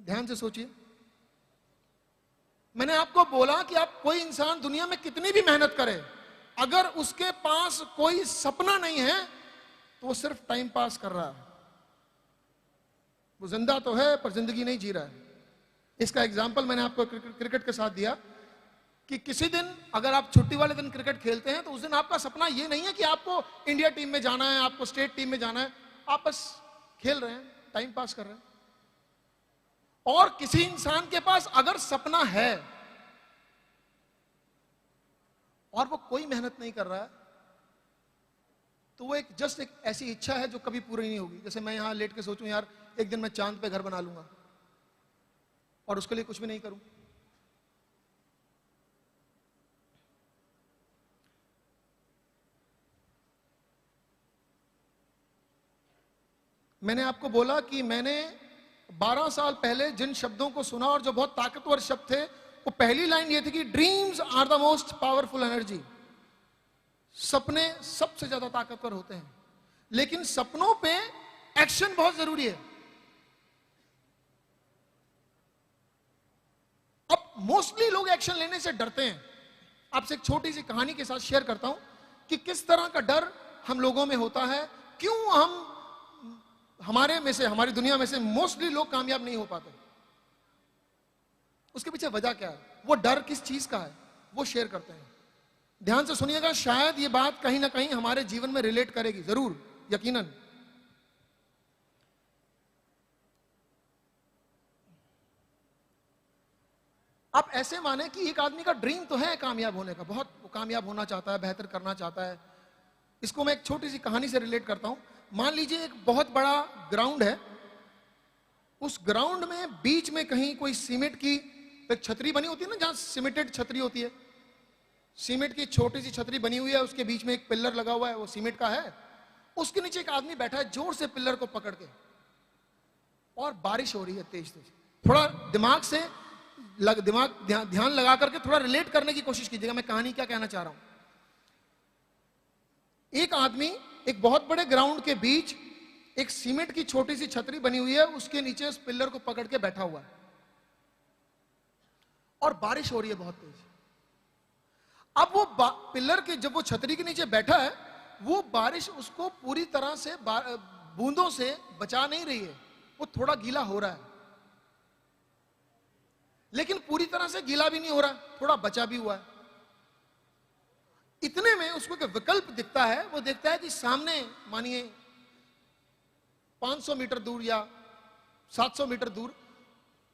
ध्यान से सोचिए, मैंने आपको बोला कि आप कोई इंसान दुनिया में कितनी भी मेहनत करे, अगर उसके पास कोई सपना नहीं है तो वो सिर्फ टाइम पास कर रहा है। वो जिंदा तो है पर जिंदगी नहीं जी रहा है। इसका एग्जाम्पल मैंने आपको क्रिकेट के साथ दिया कि किसी दिन अगर आप छुट्टी वाले दिन क्रिकेट खेलते हैं तो उस दिन आपका सपना ये नहीं है कि आपको इंडिया टीम में जाना है, आपको स्टेट टीम में जाना है, आप बस खेल रहे हैं, टाइम पास कर रहे हैं। और किसी इंसान के पास अगर सपना है और वो कोई मेहनत नहीं कर रहा है तो वो जस्ट एक ऐसी इच्छा है जो कभी पूरी नहीं होगी। जैसे मैं यहां लेट के सोचूं यार एक दिन मैं चांद पे घर बना लूंगा और उसके लिए कुछ भी नहीं करूं। मैंने आपको बोला कि मैंने 12 साल पहले जिन शब्दों को सुना और जो बहुत ताकतवर शब्द थे, वो पहली लाइन ये थी कि dreams are the most powerful energy. सपने सबसे ज्यादा ताकतवर होते हैं, लेकिन सपनों पे एक्शन बहुत जरूरी है। अब मोस्टली लोग एक्शन लेने से डरते हैं। आपसे एक छोटी सी कहानी के साथ शेयर करता हूं कि किस तरह का डर हम लोगों में होता है, क्यों हमारी दुनिया में से मोस्टली लोग कामयाब नहीं हो पाते। उसके पीछे वजह क्या है, वो डर किस चीज का है, वो शेयर करते हैं। ध्यान से सुनिएगा, शायद ये बात कहीं ना कहीं हमारे जीवन में रिलेट करेगी, जरूर, यकीनन। आप ऐसे माने कि एक आदमी का ड्रीम तो है कामयाब होने का, बहुत कामयाब होना चाहता है, बेहतर करना चाहता है। इसको मैं एक छोटी सी कहानी से रिलेट करता हूं। मान लीजिए एक बहुत बड़ा ग्राउंड है, उस ग्राउंड में बीच में कहीं कोई सीमेंट की एक छतरी बनी होती है ना, जहां सीमेंटेड छतरी होती है, सीमेंट की छोटी सी छतरी बनी हुई है, उसके बीच में एक पिलर लगा हुआ है, वो सीमेंट का है। उसके नीचे एक आदमी बैठा है जोर से पिलर को पकड़ के, और बारिश हो रही है तेज तेज। थोड़ा ध्यान लगा करके थोड़ा रिलेट करने की कोशिश कीजिएगा मैं कहानी क्या कहना चाह रहा हूं। एक आदमी एक बहुत बड़े ग्राउंड के बीच एक सीमेंट की छोटी सी छतरी बनी हुई है, उसके नीचे उस पिलर को पकड़ के बैठा हुआ है और बारिश हो रही है बहुत तेज। अब वो पिलर के जब वो छतरी के नीचे बैठा है, वो बारिश उसको पूरी तरह से बूंदों से बचा नहीं रही है, वो थोड़ा गीला हो रहा है, लेकिन पूरी तरह से गीला भी नहीं हो रहा, थोड़ा बचा भी हुआ है। इतने में उसको एक विकल्प दिखता है। वो देखता है कि सामने मानिए 500 मीटर दूर या 700 मीटर दूर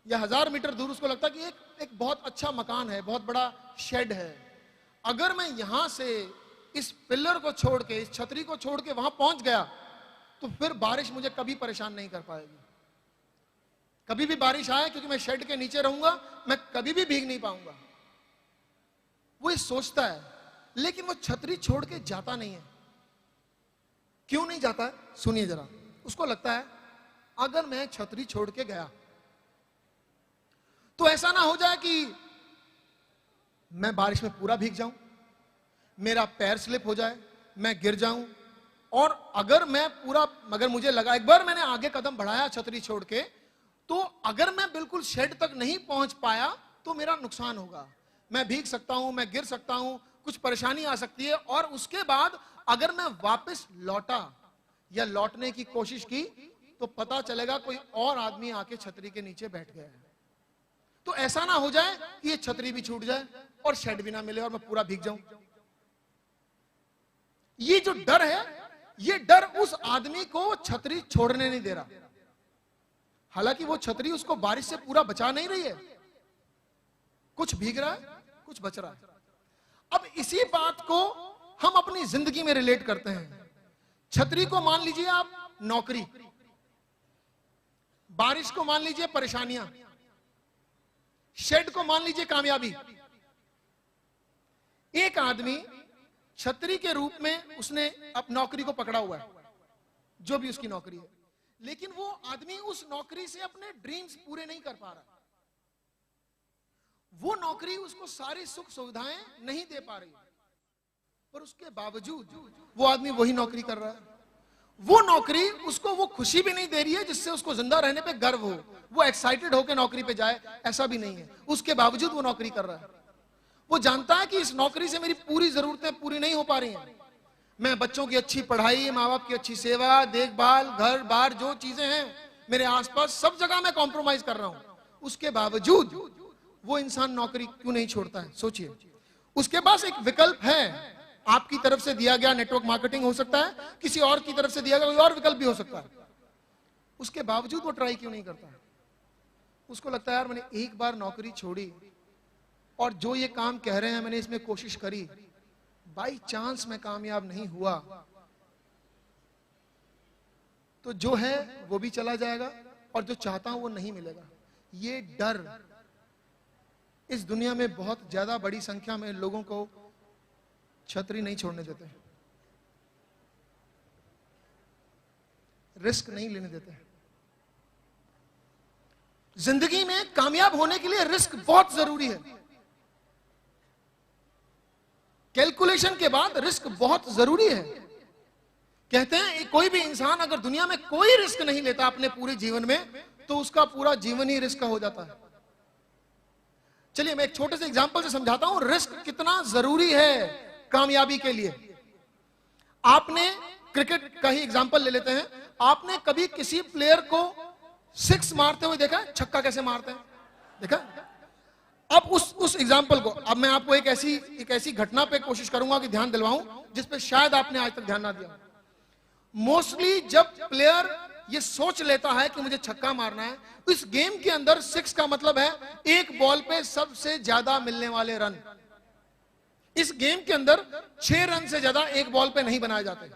या 1000 मीटर दूर उसको लगता है कि एक बहुत अच्छा मकान है, बहुत बड़ा शेड है। अगर मैं यहां से इस पिलर को छोड़ के, इस छतरी को छोड़ के वहां पहुंच गया तो फिर बारिश मुझे कभी परेशान नहीं कर पाएगी। कभी भी बारिश आए, क्योंकि मैं शेड के नीचे रहूंगा, मैं कभी भी भीग नहीं पाऊंगा। वो ये सोचता है, लेकिन वो छतरी छोड़ के जाता नहीं है। क्यों नहीं जाता है, सुनिए जरा। उसको लगता है अगर मैं छतरी छोड़ के गया तो ऐसा ना हो जाए कि मैं बारिश में पूरा भीग जाऊं, मेरा पैर स्लिप हो जाए, मैं गिर जाऊं, और अगर मुझे लगा, एक बार मैंने आगे कदम बढ़ाया छतरी छोड़ के, तो अगर मैं बिल्कुल शेड तक नहीं पहुंच पाया तो मेरा नुकसान होगा, मैं भीग सकता हूं, मैं गिर सकता हूं, कुछ परेशानी आ सकती है। और उसके बाद अगर मैं वापस लौटा या लौटने की कोशिश की तो पता चलेगा कोई और आदमी आके छतरी के नीचे बैठ गया है। तो ऐसा ना हो जाए कि ये छतरी भी छूट जाए और शेड भी ना मिले और मैं पूरा भीग जाऊं। ये जो डर है, ये डर उस आदमी को छतरी छोड़ने नहीं दे रहा। हालांकि वो छतरी उसको बारिश से पूरा बचा नहीं रही है, कुछ भीग रहा है, कुछ बच रहा है। अब इसी बात को हम अपनी जिंदगी में रिलेट करते हैं। छतरी को मान लीजिए आप नौकरी, बारिश को मान लीजिए परेशानियां, शेड को मान लीजिए कामयाबी। एक आदमी छतरी के रूप में उसने अब नौकरी को पकड़ा हुआ है, जो भी उसकी नौकरी है, लेकिन वो आदमी उस नौकरी से अपने ड्रीम्स पूरे नहीं कर पा रहा। वो नौकरी उसको सारी सुख सुविधाएं नहीं दे पा रही, पर उसके बावजूद वो आदमी वही नौकरी कर रहा है। वो नौकरी उसको वो खुशी भी नहीं दे रही है जिससे उसको जिंदा रहने पे गर्व हो, वो एक्साइटेड होकर नौकरी पे जाए, ऐसा भी नहीं है। उसके बावजूद वो नौकरी कर रहा है। वो जानता है कि इस नौकरी से मेरी पूरी जरूरतें पूरी नहीं हो पा रही हैं। मैं बच्चों की अच्छी पढ़ाई, माँ बाप की अच्छी सेवा, देखभाल, घर बार, जो चीजें हैं मेरे आसपास, सब जगह मैं कॉम्प्रोमाइज कर रहा हूं। उसके बावजूद वो इंसान नौकरी क्यों नहीं छोड़ता है? सोचिए। उसके पास एक विकल्प है, आपकी तरफ से दिया गया नेटवर्क मार्केटिंग हो सकता है, किसी और की तरफ से दिया गया कोई और विकल्प भी हो सकता है। उसके बावजूद वो ट्राई क्यों नहीं करता? उसको लगता है यार मैंने एक बार नौकरी छोड़ी और जो ये काम कह रहे हैं मैंने इसमें कोशिश करी, बाई चांस मैं कामयाब नहीं हुआ तो जो है वो भी चला जाएगा और जो चाहता हूं वो नहीं मिलेगा। ये डर इस दुनिया में बहुत ज्यादा बड़ी संख्या में लोगों को छतरी नहीं छोड़ने देते, रिस्क नहीं लेने देते। जिंदगी में कामयाब होने के लिए रिस्क बहुत जरूरी है। कैलकुलेशन के बाद रिस्क बहुत जरूरी है। कहते हैं कोई भी इंसान अगर दुनिया में कोई रिस्क नहीं लेता अपने पूरे जीवन में तो उसका पूरा जीवन ही रिस्क का हो जाता है। चलिए मैं एक छोटे से एग्जांपल से समझाता हूं रिस्क कितना जरूरी है कामयाबी के लिए। आपने क्रिकेट का ही एग्जांपल ले लेते हैं। आपने कभी किसी प्लेयर को सिक्स मारते हुए देखा? छक्का कैसे मारते हैं देखा? अब उस एग्जांपल को अब मैं आपको एक ऐसी घटना पे कोशिश करूंगा कि ध्यान दिलवाऊं जिस पे शायद आपने आज तक ध्यान ना दिया। मोस्टली जब प्लेयर ये सोच लेता है कि मुझे छक्का मारना है, इस गेम के अंदर सिक्स का मतलब है एक बॉल पे सबसे ज्यादा मिलने वाले रन। इस गेम के अंदर 6 रन से ज्यादा एक बॉल पे नहीं बनाए जाते।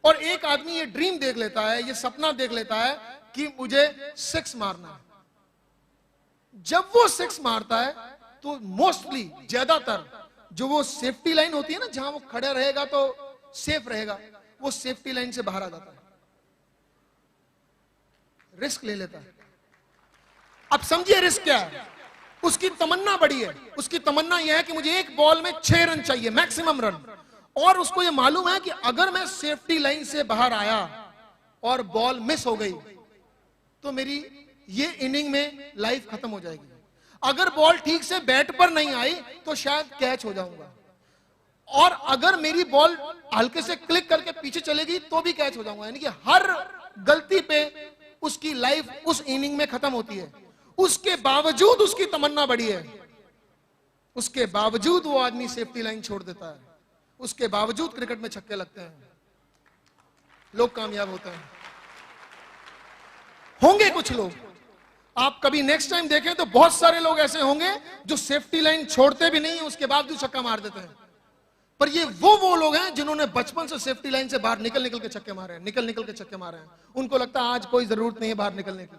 और एक आदमी ये ड्रीम देख लेता है, ये सपना देख लेता है कि मुझे सिक्स मारना है। जब वो सिक्स मारता है तो मोस्टली ज्यादातर जो वो सेफ्टी लाइन होती है ना, जहां वो खड़ा रहेगा तो सेफ रहेगा, वो सेफ्टी लाइन से बाहर आ जाता है, रिस्क ले लेता है। अब समझिए रिस्क क्या है। उसकी तमन्ना बड़ी है। उसकी तमन्ना यह है कि मुझे एक बॉल में 6 रन चाहिए, मैक्सिमम रन। और उसको यह मालूम है कि अगर मैं सेफ्टी लाइन से बाहर आया और बॉल मिस हो गई तो मेरी ये इनिंग में लाइफ खत्म हो जाएगी। अगर बॉल ठीक से बैट पर नहीं आई तो शायद कैच हो जाऊंगा, और अगर मेरी बॉल हल्के से क्लिक करके पीछे चलेगी तो भी कैच हो जाऊंगा। यानी कि हर गलती पे उसकी लाइफ उस इनिंग में खत्म होती है। उसके बावजूद उसकी तमन्ना बड़ी है, उसके बावजूद वो आदमी सेफ्टी लाइन छोड़ देता है, उसके बावजूद क्रिकेट में छक्के लगते हैं, लोग कामयाब होते हैं। होंगे कुछ लोग, आप कभी नेक्स्ट टाइम देखें तो बहुत सारे लोग ऐसे होंगे जो सेफ्टी लाइन छोड़ते भी नहीं है, उसके बावजूद छक्का मार देते हैं। पर ये वो लोग हैं जिन्होंने बचपन से सेफ्टी लाइन से बाहर निकल के छक्के मारे हैं, निकल के छक्के मारे हैं। उनको लगता है आज कोई जरूरत नहीं है बाहर निकलने की,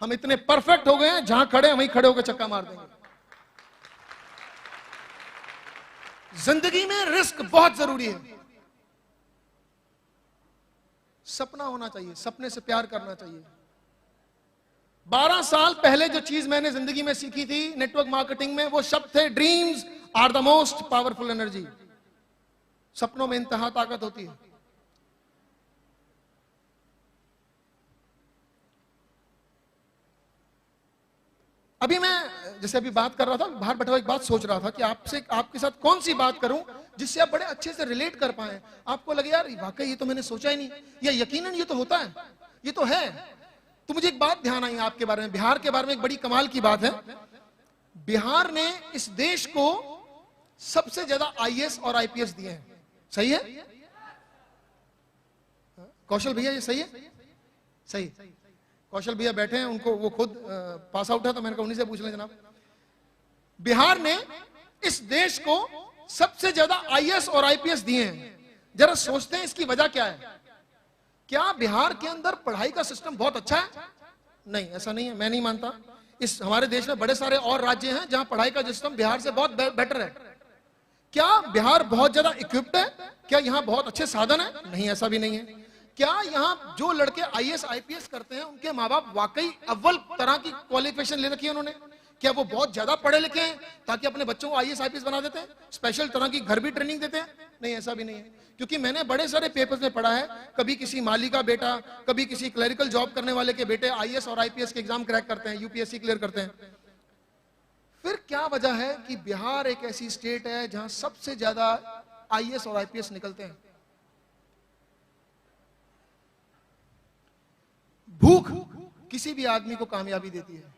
हम इतने परफेक्ट हो गए हैं, जहां खड़े हैं वहीं खड़े होकर छक्का मार देंगे। जिंदगी में रिस्क बहुत जरूरी है। सपना होना चाहिए, सपने से प्यार करना चाहिए। 12 साल पहले जो चीज मैंने जिंदगी में सीखी थी नेटवर्क मार्केटिंग में, वो शब्द थे dreams are the most powerful energy. सपनों में इंतहा ताकत होती है। अभी मैं जैसे अभी बात कर रहा था, बाहर बैठा हुआ एक बात सोच रहा था कि आपके साथ कौन सी बात करूं जिससे आप बड़े अच्छे से रिलेट कर पाए, आपको लगे यार वाकई ये तो मैंने सोचा ही नहीं, या यकीनन ये तो होता है, ये तो है। तो मुझे एक बात ध्यान आई आपके बारे में, बिहार के बारे में। एक बड़ी कमाल की बात है, बिहार ने इस देश को सबसे ज्यादा आईएएस और आईपीएस दिए हैं। सही है कौशल भैया? ये सही है? सही। कौशल भैया बैठे हैं, उनको वो खुद पास आउट है तो मैंने कहा उन्हीं से पूछ लें जनाब। बिहार ने इस देश को सबसे ज्यादा आईएएस और आईपीएस दिए हैं। जरा सोचते हैं इसकी वजह क्या है। क्या बिहार के अंदर पढ़ाई का सिस्टम बहुत अच्छा है? नहीं, ऐसा नहीं है, मैं नहीं मानता। इस हमारे देश में बड़े सारे और राज्य हैं जहां पढ़ाई का सिस्टम बिहार से बहुत बेटर है। क्या बिहार बहुत ज्यादा इक्विप्ड है? क्या यहाँ बहुत अच्छे साधन है? नहीं, ऐसा भी नहीं है। क्या यहाँ जो लड़के आईएएस आईपीएस करते हैं उनके माँ बाप वाकई अव्वल तरह की क्वालिफिकेशन ले रखी है उन्होंने? क्या वो बहुत ज्यादा पढ़े लिखे हैं ताकि अपने बच्चों को आईएएस आईपीएस बना देते हैं, स्पेशल तरह की घर भी ट्रेनिंग देते हैं? नहीं, ऐसा भी नहीं है। क्योंकि मैंने बड़े सारे पेपर्स में पढ़ा है, कभी किसी माली का बेटा, कभी किसी क्लरिकल जॉब करने वाले के बेटे आईएएस और आईपीएस के एग्जाम क्रैक करते हैं, यूपीएससी क्लियर करते हैं। फिर क्या वजह है कि बिहार एक ऐसी स्टेट है जहां सबसे ज्यादा आईएएस और आईपीएस निकलते हैं? भूख किसी भी आदमी को कामयाबी देती है।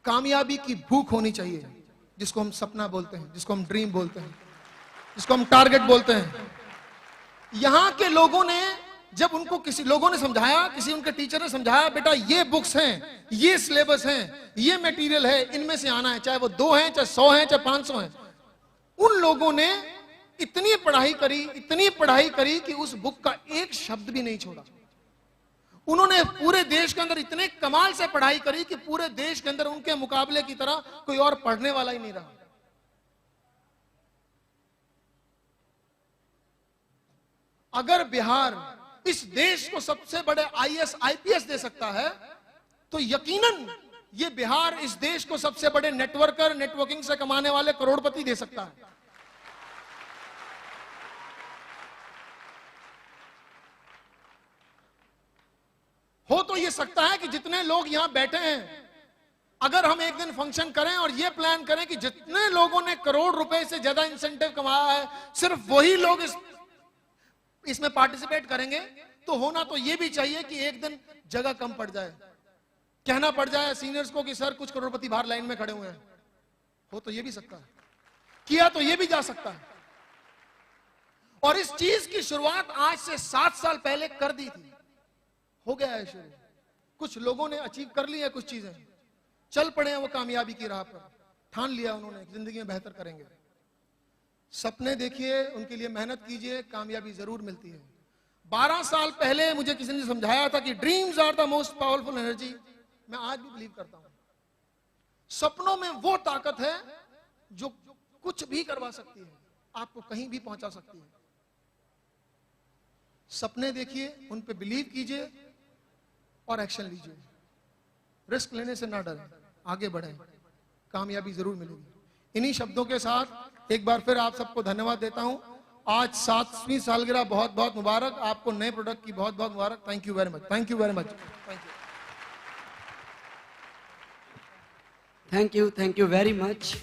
कामयाबी की भूख होनी चाहिए, जिसको हम सपना बोलते हैं, जिसको हम ड्रीम बोलते हैं, जिसको हम टारगेट बोलते हैं। यहां के लोगों ने, जब उनको किसी लोगों ने समझाया, किसी उनके टीचर ने समझाया, बेटा ये बुक्स हैं, ये सिलेबस हैं, ये मटेरियल है, इनमें से आना है, चाहे वो 2 हैं, चाहे 100 हैं, चाहे 500 हैं। उन लोगों ने इतनी पढ़ाई करी कि उस बुक का एक शब्द भी नहीं छोड़ा। उन्होंने पूरे देश के अंदर इतने कमाल से पढ़ाई करी कि पूरे देश के अंदर उनके मुकाबले की तरह कोई और पढ़ने वाला ही नहीं रहा। अगर बिहार इस देश को सबसे बड़े आईएएस आईपीएस दे सकता है, तो यकीनन ये बिहार इस देश को सबसे बड़े नेटवर्किंग से कमाने वाले करोड़पति दे सकता है। हो तो ये सकता है कि जितने लोग यहां बैठे हैं, अगर हम एक दिन फंक्शन करें और ये प्लान करें कि जितने लोगों ने करोड़ रुपए से ज्यादा इंसेंटिव कमाया है, सिर्फ वही लोग इसमें पार्टिसिपेट करेंगे, तो होना तो ये भी चाहिए कि एक दिन जगह कम पड़ जाए, कहना पड़ जाए सीनियर्स को कि सर कुछ करोड़पति बाहर लाइन में खड़े हुए हैं। हो तो ये भी सकता है, किया तो ये भी जा सकता है। और इस चीज की शुरुआत आज से 7 साल पहले कर दी थी, हो गया है शुरू। कुछ लोगों ने अचीव कर ली है, कुछ चीजें चल पड़े हैं वो कामयाबी की राह पर, ठान लिया उन्होंने जिंदगी में बेहतर करेंगे। सपने देखिए, उनके लिए मेहनत कीजिए, कामयाबी जरूर मिलती है। 12 साल पहले मुझे किसी ने समझाया था कि dreams are the most powerful energy. मैं आज भी बिलीव करता हूं, सपनों में वो ताकत है जो कुछ भी करवा सकती है, आपको कहीं भी पहुंचा सकती है। सपने देखिए, उन पे बिलीव कीजिए और एक्शन लीजिए। रिस्क लेने से ना डरें, आगे बढ़ें, कामयाबी जरूर मिलेगी। इन्हीं शब्दों के साथ एक बार फिर आप सबको धन्यवाद देता हूं। आज 7वीं सालगिरह बहुत बहुत मुबारक, आपको नए प्रोडक्ट की बहुत बहुत मुबारक। Thank you very much, thank you very much, thank you, thank you very much.